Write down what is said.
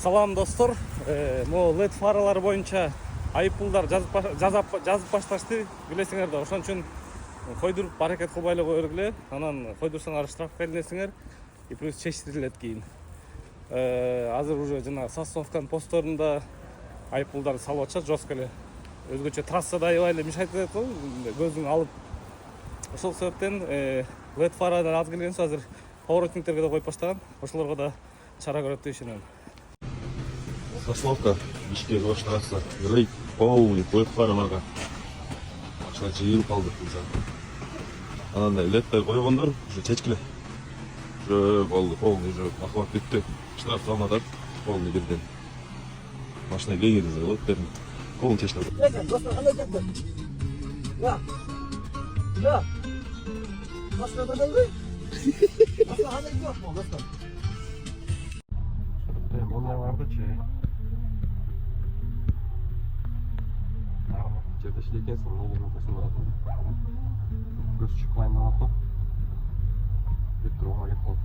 Салам достор. Могу LED фаралар боюнча айыппулдар жазып башташты. Билесиңер да, ошон үчүн койдуруп аракет кылбай эле кое бергиле. Анан койдурсаңар штрафка илинесиңер. И плюс чечтирилет кийин. Азыр уже жана Сосновканын постторунда айыппулдарды салып атышат жестко эле. Өзгөчө трассада аябай эле мешать этет го, көзүң алып. Ошол себептен LED фарадан аз келген соң азыр поворотниктерге да коюп баштаган. Ошолорго да чара көрөт деп ишенем. Сосновка, Бишкек, Ош трасса, рейд полный, LED фараларга. Ошо жыйылып калдык биза. Анандай леттер койгондор уже чечкиле. Уже болду, полный уже ахват бүттү. Штраф салмадат, полный бирден. Машина кеңириз болот берин. Колун чечтип. Başka da değil mi? Başka haber yok mu dostum? Onlar vardı ki. Жерде иштейкенсиң, эмне мынтасың барасың? Көз чыкпайм баратып. Бүт турууга кетип калып